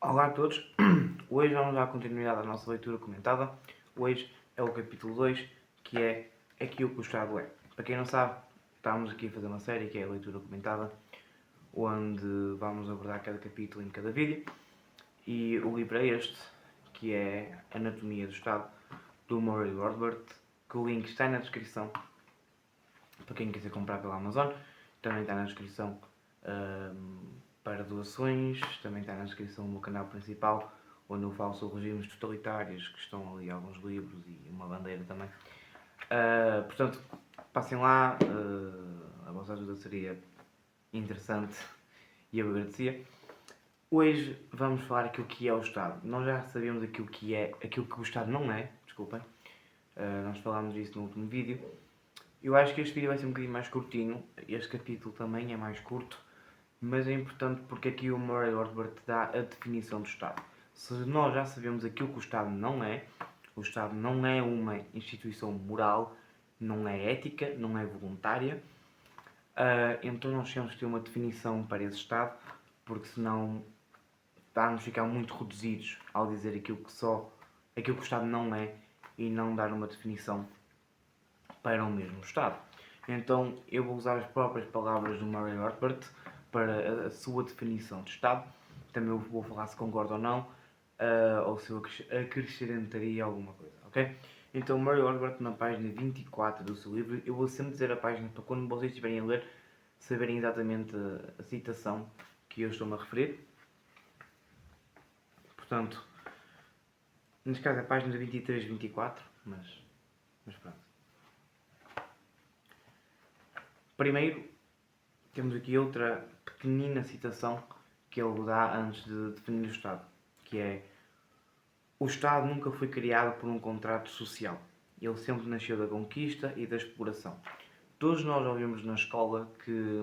Olá a todos, hoje vamos dar continuidade à nossa leitura comentada. Hoje é o capítulo 2, que é Aquilo que o Estado é. Para quem não sabe, estamos aqui a fazer uma série que é a leitura comentada, onde vamos abordar cada capítulo em cada vídeo. E o livro é este, que é Anatomia do Estado, do Murray Rothbard, que o link está na descrição, para quem quiser comprar pela Amazon. Também está na descrição para doações, também está na descrição do meu canal principal, onde eu falo sobre regimes totalitários, que estão ali alguns livros e uma bandeira também. Portanto, passem lá, a vossa ajuda seria interessante e eu agradecia. Hoje vamos falar aquilo que é o Estado. Nós já sabemos aquilo que o Estado não é, desculpem. Nós falámos disso no último vídeo. Eu acho que este vídeo vai ser um bocadinho mais curtinho, este capítulo também é mais curto, mas é importante porque aqui o Murray Rothbard dá a definição do Estado. Se nós já sabemos aquilo que o Estado não é, o Estado não é uma instituição moral, não é ética, não é voluntária, então nós temos que ter uma definição para esse Estado, porque senão vamos ficar muito reduzidos ao dizer aquilo que o Estado não é e não dar uma definição para o mesmo Estado. Então eu vou usar as próprias palavras do Murray Rothbard para a sua definição de Estado. Também eu vou falar se concordo ou não, ou se eu acrescentaria alguma coisa, ok? Então Murray Rothbard na página 24 do seu livro, eu vou sempre dizer a página para quando vocês estiverem a ler, saberem exatamente a citação que eu estou-me a referir. Portanto, neste caso é a página 23 e 24, mas pronto. Primeiro, temos aqui outra pequenina citação que ele dá antes de definir o Estado, que é: o Estado nunca foi criado por um contrato social. Ele sempre nasceu da conquista e da exploração. Todos nós ouvimos na escola que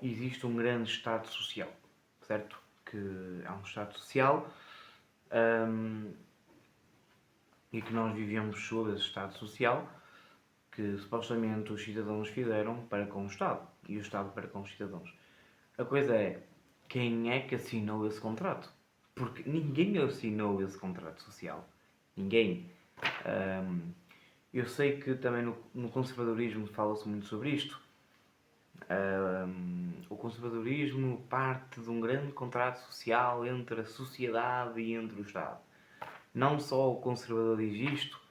existe um grande Estado social, certo? Que há um Estado social e que nós vivemos sob esse Estado social que supostamente os cidadãos fizeram para com o Estado e o Estado para com os cidadãos. A coisa é, quem é que assinou esse contrato? Porque ninguém assinou esse contrato social. Ninguém. Eu sei que também no conservadorismo fala-se muito sobre isto. O conservadorismo parte de um grande contrato social entre a sociedade e entre o Estado. Não só o conservador diz isto,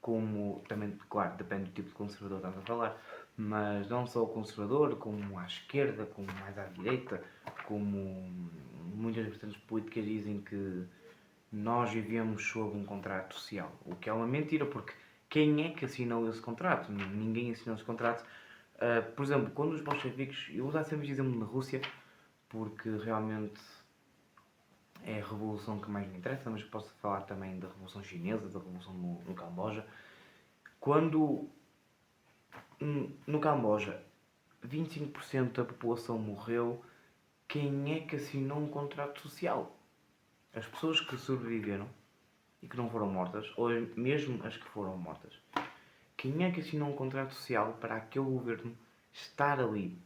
como também, claro, depende do tipo de conservador que estamos a falar, mas não só o conservador, como à esquerda, como mais à direita, como muitas vertentes políticas dizem que nós vivemos sob um contrato social, o que é uma mentira, porque quem é que assinou esse contrato? Ninguém assinou esse contrato. Por exemplo, quando os bolcheviques, eu vou usar sempre o exemplo na Rússia, porque realmente é a revolução que mais me interessa, mas posso falar também da Revolução Chinesa, da Revolução no Camboja. Quando no Camboja 25% da população morreu, quem é que assinou um contrato social? As pessoas que sobreviveram e que não foram mortas, ou mesmo as que foram mortas. Quem é que assinou um contrato social para aquele governo estar ali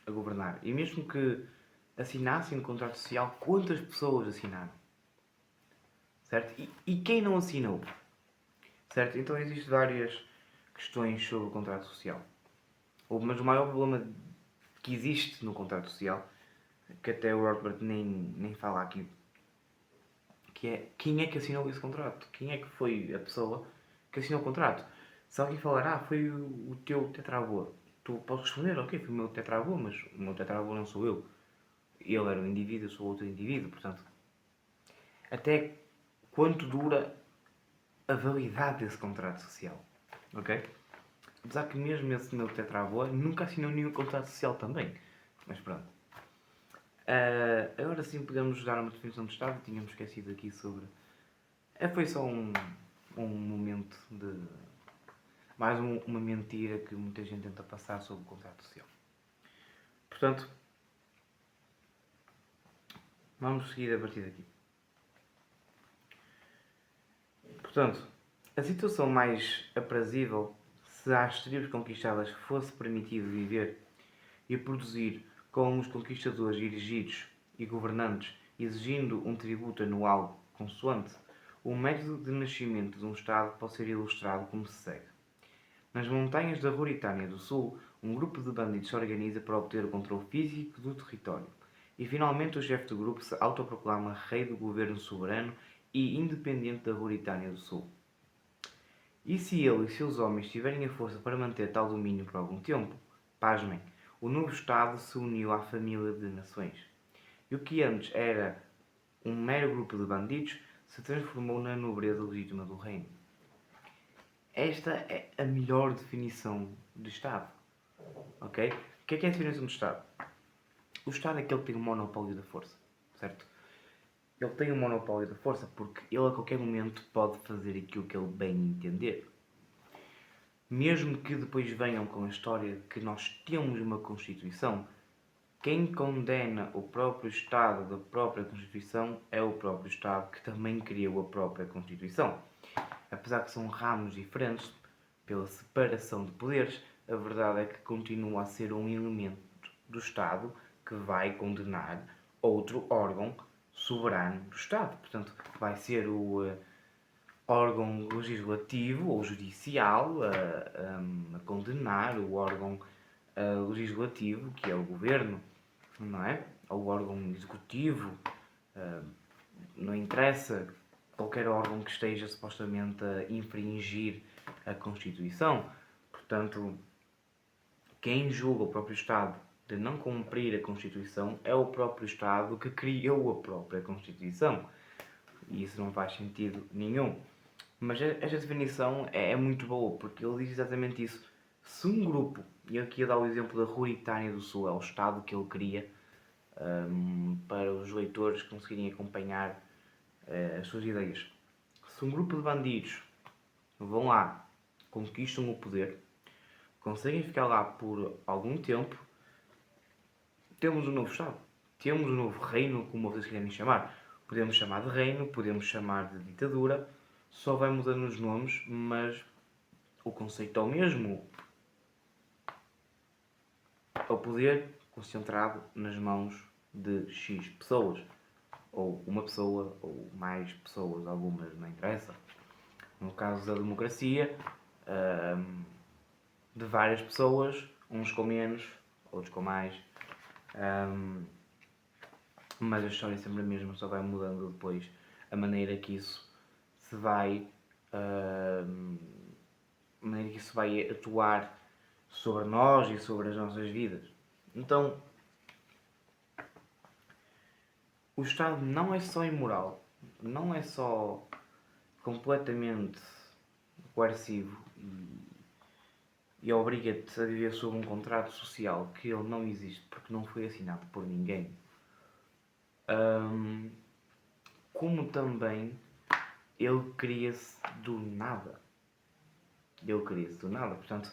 a governar? E mesmo que assinassem um contrato social, quantas pessoas assinaram? Certo? E quem não assinou? Certo? Então existem várias questões sobre o contrato social. Mas o maior problema que existe no contrato social, que até o Rothbard nem fala aqui, que é quem é que assinou esse contrato? Quem é que foi a pessoa que assinou o contrato? Se alguém falar, foi o teu tetravô, tu podes responder, ok, foi o meu tetravô, mas o meu tetravô não sou eu. Ele era um indivíduo, eu sou outro indivíduo, portanto, até quanto dura a validade desse contrato social, ok? Apesar que mesmo esse meu tetravô nunca assinou nenhum contrato social também, mas pronto. Agora sim podemos dar uma definição de Estado, tínhamos esquecido aqui sobre... foi só um momento de... mais uma mentira que muita gente tenta passar sobre o contrato social. Portanto, vamos seguir a partir daqui. Portanto, a situação mais aprazível se às tribos conquistadas fosse permitido viver e produzir como os conquistadores erigidos e governantes, exigindo um tributo anual consoante, o método de nascimento de um Estado pode ser ilustrado como se segue. Nas montanhas da Ruritânia do Sul, um grupo de bandidos se organiza para obter o controle físico do território. E finalmente o chefe do grupo se autoproclama rei do governo soberano e independente da Ruritânia do Sul. E se ele e seus homens tiverem a força para manter tal domínio por algum tempo? Pasmem, o novo Estado se uniu à família de nações. E o que antes era um mero grupo de bandidos se transformou na nobreza legítima do reino. Esta é a melhor definição de Estado. Ok? O que é a definição de Estado? O Estado é aquele que tem o monopólio da força, certo? Ele tem o monopólio da força porque ele a qualquer momento pode fazer aquilo que ele bem entender. Mesmo que depois venham com a história de que nós temos uma Constituição, quem condena o próprio Estado da própria Constituição é o próprio Estado que também criou a própria Constituição. Apesar que são ramos diferentes, pela separação de poderes, a verdade é que continua a ser um elemento do Estado que vai condenar outro órgão soberano do Estado. Portanto, vai ser o órgão legislativo ou judicial a condenar o órgão legislativo, que é o governo, não é? Ou o órgão executivo, não interessa, qualquer órgão que esteja supostamente a infringir a Constituição. Portanto, quem julga o próprio Estado de não cumprir a Constituição é o próprio Estado que criou a própria Constituição. E isso não faz sentido nenhum. Mas esta definição é muito boa, porque ele diz exatamente isso. Se um grupo, e aqui eu dou o exemplo da Ruritânia do Sul, é o Estado que ele cria para os leitores conseguirem acompanhar as suas ideias. Se um grupo de bandidos vão lá, conquistam o poder, conseguem ficar lá por algum tempo, temos um novo Estado. Temos um novo reino, como vocês querem chamar. Podemos chamar de reino, podemos chamar de ditadura, só vai mudando os nomes, mas o conceito é o mesmo. É o poder concentrado nas mãos de X pessoas. Ou uma pessoa, ou mais pessoas, algumas não interessa. No caso da democracia, de várias pessoas, uns com menos, outros com mais. Mas a história é sempre a mesma, só vai mudando depois a maneira que isso se vai a maneira que isso vai atuar sobre nós e sobre as nossas vidas. Então, o Estado não é só imoral, não é só completamente coercivo e obriga-te a viver sob um contrato social que ele não existe porque não foi assinado por ninguém. Como também ele cria-se do nada. Ele cria-se do nada, portanto,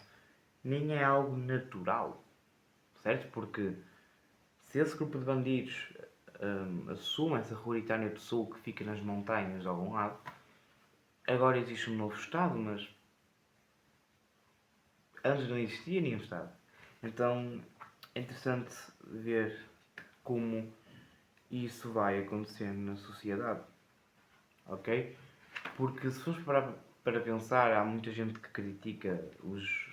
nem é algo natural, certo? Porque se esse grupo de bandidos assume essa Ruritânia do Sul que fica nas montanhas de algum lado, agora existe um novo Estado, mas antes não existia nenhum Estado. Então é interessante ver como isso vai acontecendo na sociedade, ok? Porque se formos para pensar, há muita gente que critica os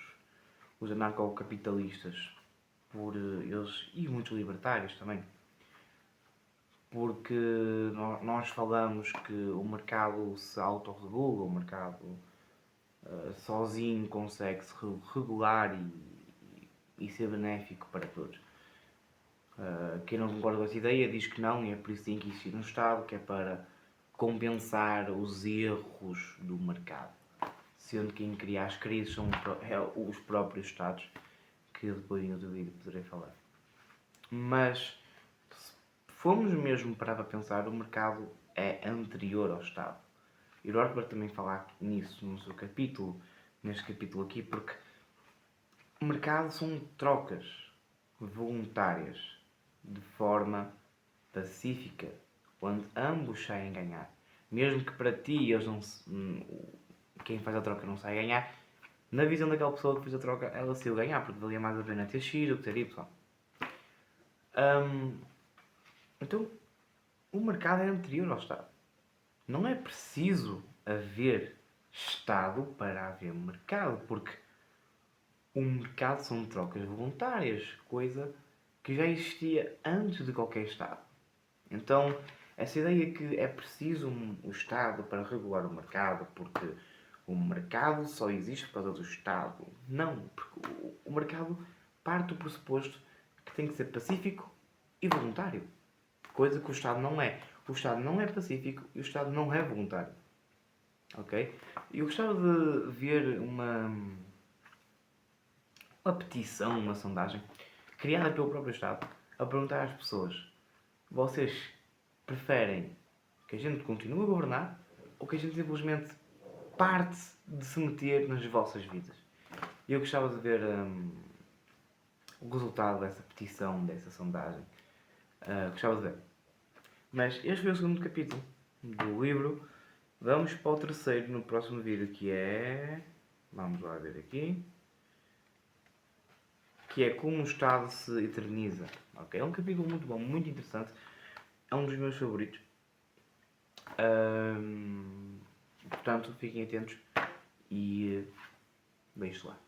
anarcocapitalistas por eles, e muitos libertários também, porque nós falamos que o mercado se autorregula, o mercado sozinho consegue se regular e ser benéfico para todos. Quem não concorda com essa ideia diz que não, e é por isso que tem que existir um Estado, que é para compensar os erros do mercado. Sendo que quem cria as crises são os próprios Estados, que depois em outro vídeo poderei falar. Mas, se formos mesmo parar para pensar, o mercado é anterior ao Estado. E o Rothbard também fala nisso no seu capítulo, neste capítulo aqui, porque o mercado são trocas voluntárias de forma pacífica, onde ambos saem a ganhar. Mesmo que para ti eles não quem faz a troca não saia a ganhar, na visão daquela pessoa que fez a troca, ela saiu a ganhar, porque valia mais a pena ter X do que ter Y. Então, o mercado é anterior ao Estado. Não é preciso haver Estado para haver mercado, porque o mercado são trocas voluntárias, coisa que já existia antes de qualquer Estado. Então, essa ideia que é preciso o Estado para regular o mercado, porque o mercado só existe por causa do Estado. Não, porque o mercado parte do pressuposto que tem que ser pacífico e voluntário. Coisa que o Estado não é. O Estado não é pacífico e o Estado não é voluntário. Ok? Eu gostava de ver uma petição, uma sondagem, criada pelo próprio Estado, a perguntar às pessoas: vocês preferem que a gente continue a governar ou que a gente simplesmente parte de se meter nas vossas vidas? Eu gostava de ver o resultado dessa petição, dessa sondagem. Gostava de ver. Mas este foi o segundo capítulo do livro. Vamos para o terceiro no próximo vídeo, que é... Vamos lá ver aqui. Que é como o Estado se eterniza. Okay? É um capítulo muito bom, muito interessante. É um dos meus favoritos. Portanto, fiquem atentos e beijos lá.